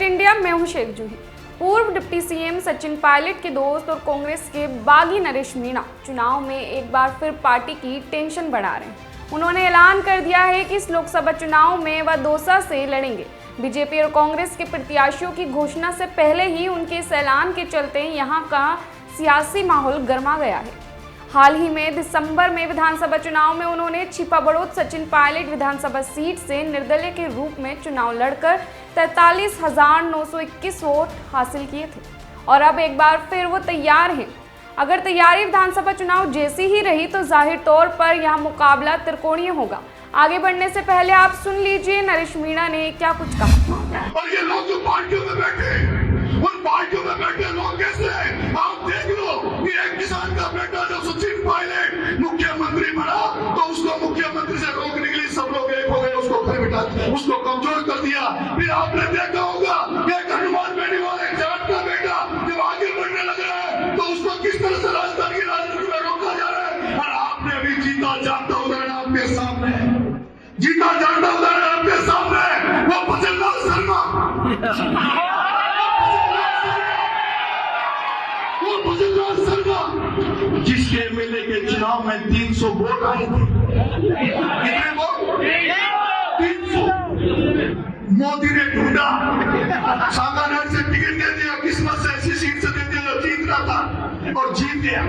India, मैं हूं शेख जूही। पूर्व डिप्टी सीएम सचिन पायलट के दोस्त और कांग्रेस के बागी नरेश मीणा चुनाव में एक बार फिर पार्टी की टेंशन बढ़ा रहे हैं। उन्होंने ऐलान कर दिया है कि इस लोकसभा चुनाव में वह दौसा से लड़ेंगे। बीजेपी और कांग्रेस के प्रत्याशियों की घोषणा से पहले ही उनके इस ऐलान के चलते यहां का सियासी माहौल गर्मा गया है। हाल ही में दिसंबर में विधानसभा चुनाव में उन्होंने छिपाबड़ोद सचिन पायलट विधानसभा सीट से निर्दलीय के रूप में चुनाव लड़कर 43,921 वोट हासिल किए थे और अब एक बार फिर वो तैयार हैं। अगर तैयारी विधानसभा चुनाव जैसी ही रही तो जाहिर तौर पर यह मुकाबला त्रिकोणीय होगा। आगे बढ़ने से पहले आप सुन लीजिए नरेश मीणा ने क्या कुछ कहा। और ये लोग जो पार्टियों में बैठे, उन पार्टियों में बैठे लोग कैसे हैं? आप देख लो कि एक किसान का बेटा जो सचिन पायलट मुख्यमंत्री बना तो उसको मुख्यमंत्री से रोकने के लिए सब लोग एक हो गए, उसको फिर बिठा, उसको कमजोर कर दिया। फिर आपने देखा होगा एक हनुमान बेनी वाले जाट का बेटा जब आगे बढ़ने लग रहा है तो उसको किस तरह से राजस्थान की राजनीति में रोका जा रहा है। और आपने अभी जीता जागता उदाहरण आपके सामने, जीता जागता उदाहरण आपके सामने, वो भजनलाल शर्मा, वो भजनलाल शर्मा जिसके एमएलए के चुनाव में 300 वोट आए थे। कितने वोट? 300। मोदी ने ढूंढा, सांगानेर से टिकट दे दिया, किस्मत से ऐसी सीट से दे दिया जो जीत रहा था और जीत गया।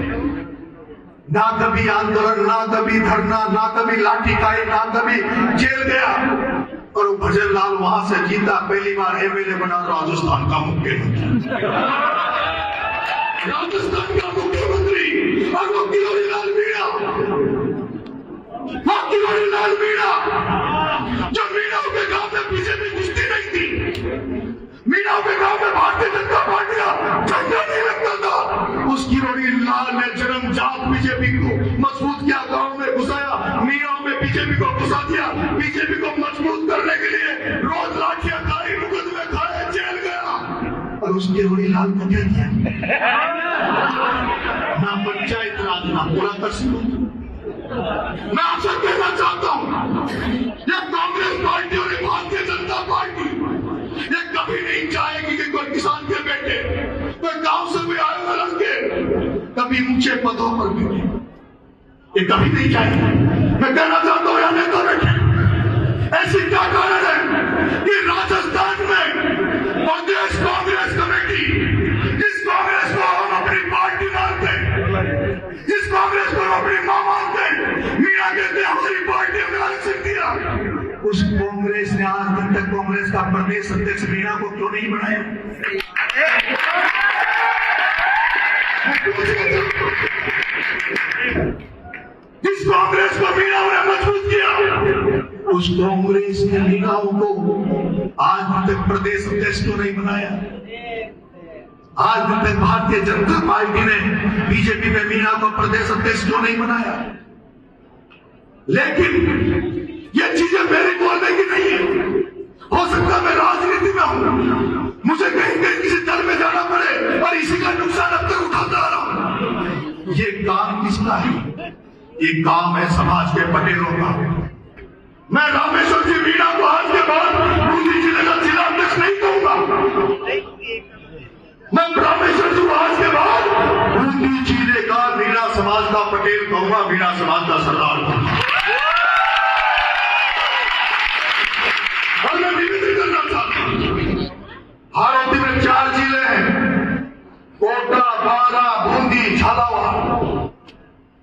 ना कभी आंदोलन, ना कभी धरना, ना कभी लाठी काई, ना कभी जेल गया और वो भजनलाल वहां से जीता, पहली बार एमएलए बना राजस्थान का मुख्यमंत्री। राजस्थान का मुख्यमंत्री और वो किरोड़ीलाल मीणा, वो किरोड़ीलाल मीणा जो मीणाओं के गांव में बीजेपी घुसती नहीं थी, मीणाओं के गांव में भारतीय जनता पार्टी का झंडा नहीं लगता था। उस किरोड़ीलाल ने जन्मजात बीजेपी को मजबूत किया, गांव में घुसाया, मीणाओं में बीजेपी को घुसा दिया। बीजेपी को मजबूत करने के लिए रोज लाठियां खाई, मुकदमे खाए, जेल गया। और उस किरोड़ीलाल को क्या किया? ना पंचायत राज, ना पूरा तहसील। मैं आपसे कहना चाहता हूं, ये कांग्रेस पार्टी और भारतीय जनता पार्टी ये कभी नहीं चाहेगी कि कोई किसान के बेटे, कोई गांव से भी आए हुए लड़के कभी ऊंचे पदों पर बैठे, ये कभी नहीं चाहेगी। मैं कहना चाहता हूं, यहाँ नेता बैठे, ऐसी क्या कारण है कि राजस्थान में प्रदेश कांग्रेस कमेटी, इस कांग्रेस को हम अपनी पार्टी मानते हैं, इस कांग्रेस को हम अपनी मां मानते हैं, मीणा कहते हैं हमारी पार्टी हमने आरक्षण दिया। उस कांग्रेस ने आज दिन तक कांग्रेस का प्रदेश अध्यक्ष मीणा को क्यों नहीं बनाया? जिस कांग्रेस को मीणा ने मजबूत किया, उस कांग्रेस ने मीणाओं को आज तक प्रदेश अध्यक्ष क्यों नहीं बनाया? आज तक भारतीय जनता पार्टी ने बीजेपी में मीणा को प्रदेश अध्यक्ष क्यों नहीं बनाया? लेकिन ये चीजें मेरे बोलने की नहीं है। हो सकता मैं राजनीति में हूं, मुझे कहीं कहीं किसी दल में जाना पड़े और इसी का नुकसान अब तक उठाता आ रहा हूं। ये काम किसका है? ये काम है समाज के पटेलों का। मैं रामेश्वर जी मीणा को आज के बाद बूंदी जिले का जिला अध्यक्ष नहीं कहूंगा। मैं रामेश्वर जी को आज के बाद बूंदी जिले का मीणा समाज का पटेल कहूंगा, मीणा समाज का सरदार कहूंगा। और मैं विनती करना चाहता हूं, हालांकि में 4 जिले हैं, कोटा, बारा, बूंदी, झालावाड़।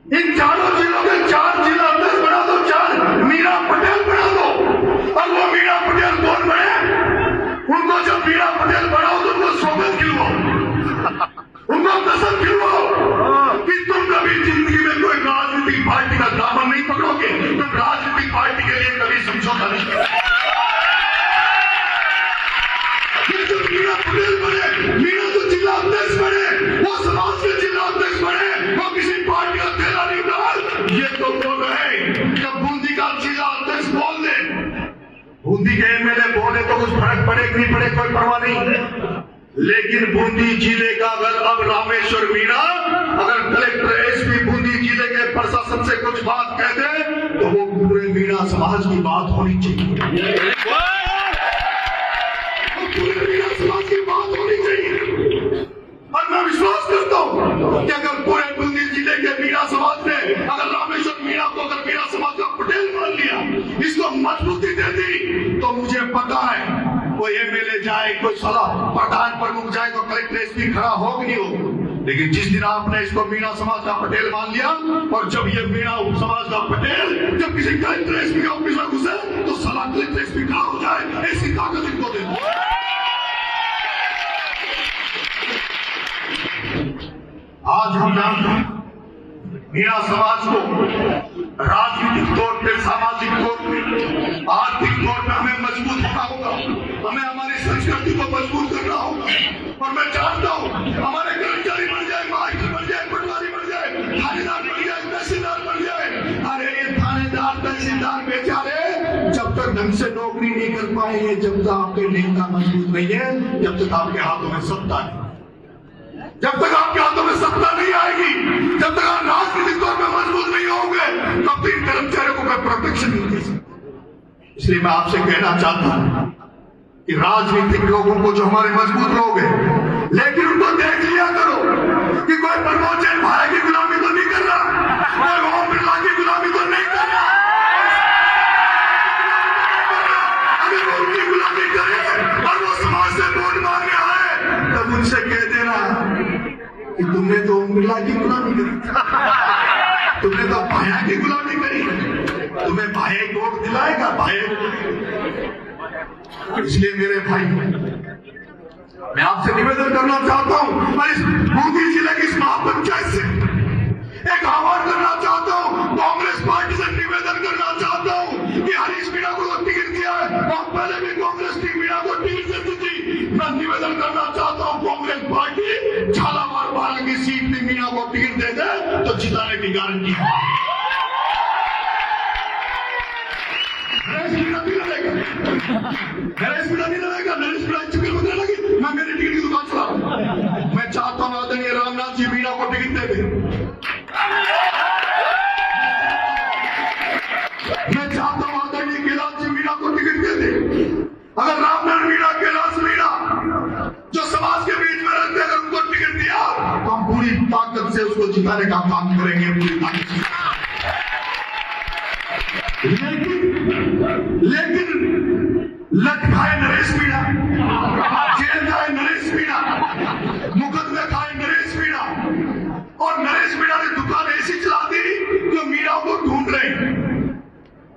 इन चारों जिलों के 4 जिला अध्यक्ष बना दो, 4 मीणा पटेल बना दो। और वो मीणा पटेल कौन बने? उनको जब मीणा पटेल बनाओ तो उनको स्वागत खिलवाओ, उनको कसम खिलवाओ कि तुम कभी जिंदगी में कोई राजनीतिक पार्टी का दामन नहीं पकड़ोगे, तुम राजनीतिक पार्टी के लिए कभी समझौता नहीं करोगे। जो मीणा पटेल बने, मीणा जो जिला अध्यक्ष बने, वो समाज के जिला अध्यक्ष बने, वो किसी पार्टी का थैला नहीं डाल। ये तो बोल रहे जब बूंदी का जिला अध्यक्ष बोल दे, बूंदी के एमएलए बोले तो कुछ फर्क पड़े कि नहीं पड़े कोई परवाह नहीं। लेकिन बूंदी जिले का अगर अब रामेश्वर मीणा अगर कलेक्टर एसपी बूंदी जिले के प्रशासन से कुछ बात कह दे तो वो पूरे मीणा समाज की बात होनी चाहिए। पूरे मीणा विश्वास करता हूं कि अगर पूरे बूंदी जिले के मीणा समाज ने अगर रामेश्वर मीणा को अगर मीणा समाज का पटेल मान लिया, इसको मजबूती दे दी, तो मुझे पता है कोई एमएलए जाए, कोई सलाह प्रधान प्रमुख जाए तो कलेक्टर एसपी खड़ा हो कि नहीं हो। लेकिन जिस दिन आपने इसको मीणा समाज का पटेल मान लिया, और जब ये मीणा समाज का पटेल जब किसी कलेक्टर एसपी के ऑफिस में घुसे तो सलाह कलेक्टर एसपी खड़ा हो जाए, ऐसी ताकत इनको दे। आज हम जानते हैं मीणा समाज को राजनीतिक तौर पे, सामाजिक तौर पे, आर्थिक तौर पे हमें मजबूत होना होगा, हमें हमारी संस्कृति को मजबूत करना होगा। और मैं जानता हूँ हमारे कर्मचारी बन जाए, मास्टर बन जाए, पटवारी बन जाए, थानेदार बन जाए, तहसीलदार बन जाए, अरे ये थानेदार तहसीलदार बेचारे जब तक ढंग से नौकरी नहीं कर पाएंगे, जब तक आपके नेता मजबूत नहीं है, जब तक आपके हाथों में सत्ता नहीं, जब तक आपके हाथों में सत्ता नहीं आएगी, जब तक आप राजनीतिक तौर पर मजबूत नहीं होंगे, तब तक कर्मचारियों को कोई प्रोटेक्शन नहीं दे सकता। इसलिए मैं आपसे कहना चाहता हूं कि राजनीतिक लोगों को, जो हमारे मजबूत लोग हैं, लेकिन उनको देख लिया करो कि कोई प्रमोद जैन भाई की गुलामी तो नहीं कर रहा, कोई ओम बिरला की गुलामी तो नहीं कर रहा। अगर वो उनकी गुलामी करे और वो समाज से वोट मांगने आए, तब उनसे कह देना कि तुमने तो ओम बिरला की गुलामी करी, तुमने तो भाया की गुलामी करी, तुम्हें भाया वोट दिलाएगा भाया। इसलिए मेरे भाई, मैं आपसे निवेदन करना चाहता हूं और इस बूंदी जिले की इस महापंचायत से एक आह्वान करना चाहता हूं, कांग्रेस पार्टी से निवेदन करना चाहता हूं कि हरीश मीणा को टिकट दिया है और पहले भी कांग्रेस की मीणा को टिकट देती थी। मैं निवेदन करना चाहता हूं कांग्रेस पार्टी झालावाड़ बारह की सीट में मीणा को टिकट दे दे तो जिताने की गारंटी है। नरेश मीणा नहीं लड़ेगा, नरेश मीणा चक्कर में लगी, मैं मेरी टिकट की दुकान चला। मैं चाहता हूं आदरणीय रामनाथ जी मीणा को टिकट दे दे। मैं चाहता हूं आदरणीय कैलाश जी मीणा को टिकट दे दे। अगर रामनाथ मीणा, कैलाश मीणा जो समाज के बीच में रहते हैं, अगर उनको टिकट दिया तो हम पूरी ताकत से उसको जिताने का काम करेंगे, पूरी ताकत से। लेकिन लटकाए नरेश मीणा, जेल जाए नरेश मीणा, मुकदमे खाए नरेश मीणा, और नरेश मीणा ने दुकान ऐसी चला दी जो मीणाओं को ढूंढ रहे,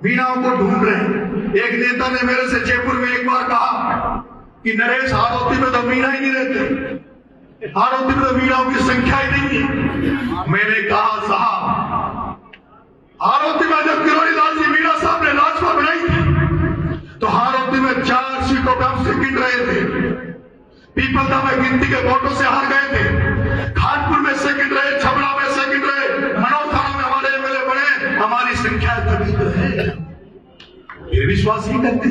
मीणाओं को ढूंढ रहे। एक नेता ने मेरे से जयपुर में एक बार कहा कि नरेश, हाड़ौती में तो मीणा ही नहीं रहते, हाड़ौती में तो मीणाओं की संख्या ही नहीं है। मैंने कहा साहब, हाड़ौती में जब किरोड़ी लाल जी मीणा साहब ने लाजपा बनाई थी तो हाड़ौती में 4 सीटों पर हम से गिन रहे थे, पीपलदा में गिनती के वोटों से हार गए थे, खानपुर में से गिन रहे, छबड़ा में से गिन रहे, मनोज थाना में हमारे एमएलए बने, हमारी संख्या तभी तो है, फिर विश्वास नहीं करते।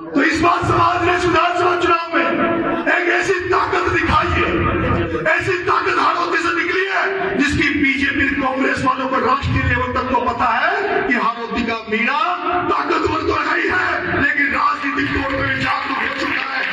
तो इस बार समाज ने विधानसभा चुनाव में एक ऐसी ताकत दिखाई है, ऐसी ताकत हाड़ौती से निकली है जिसकी बीजेपी कांग्रेस वालों को राष्ट्रीय लेवल तक को पता है कि हाड़ौती का मीणा ताकतवर तो नहीं है, लेकिन राजनीतिक तौर पर जागरूक हो चुका है।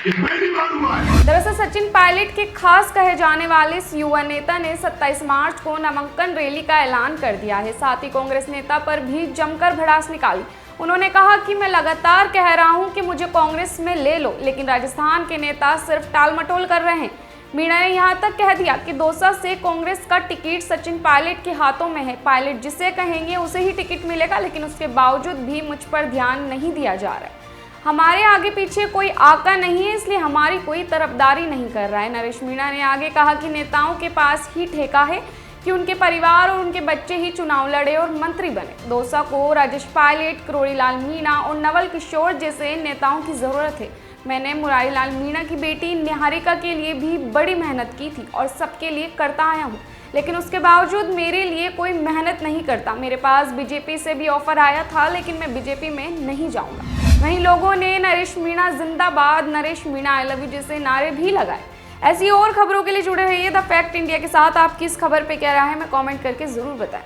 पहली बार हुआ है। दरअसल सचिन पायलट के खास कहे जाने वाले इस युवा नेता ने 27 मार्च को नामांकन रैली का ऐलान कर दिया है। साथ ही कांग्रेस नेता पर भी जमकर भड़ास निकाली। उन्होंने कहा कि मैं लगातार कह रहा हूं कि मुझे कांग्रेस में ले लो, लेकिन राजस्थान के नेता सिर्फ टालमटोल कर रहे हैं। मीणा ने यहां तक कह दिया कि दौसा से कांग्रेस का टिकट सचिन पायलट के हाथों में है, पायलट जिसे कहेंगे उसे ही टिकट मिलेगा, लेकिन उसके बावजूद भी मुझ पर ध्यान नहीं दिया जा रहा है। हमारे आगे पीछे कोई आका नहीं है, इसलिए हमारी कोई तरफदारी नहीं कर रहा है। नरेश मीणा ने आगे कहा कि नेताओं के पास ही ठेका है कि उनके परिवार और उनके बच्चे ही चुनाव लड़े और मंत्री बने। दौसा को राजेश पायलट, किरोड़ी लाल मीणा और नवल किशोर जैसे नेताओं की जरूरत है। मैंने मुरारी लाल मीणा की बेटी निहारिका के लिए भी बड़ी मेहनत की थी और सबके लिए करता आया हूँ, लेकिन उसके बावजूद मेरे लिए कोई मेहनत नहीं करता। मेरे पास बीजेपी से भी ऑफर आया था, लेकिन मैं बीजेपी में नहीं जाऊंगा। वहीं लोगों ने नरेश मीणा जिंदाबाद, Naresh Meena I love you जैसे नारे भी लगाए। ऐसी और खबरों के लिए जुड़े रहिए द फैक्ट इंडिया के साथ। आपकी इस खबर पे क्या राय है, मैं कमेंट करके जरूर बताएं।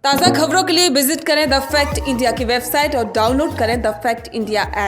ताज़ा खबरों के लिए विजिट करें द फैक्ट इंडिया की वेबसाइट और डाउनलोड करें द फैक्ट इंडिया ऐप।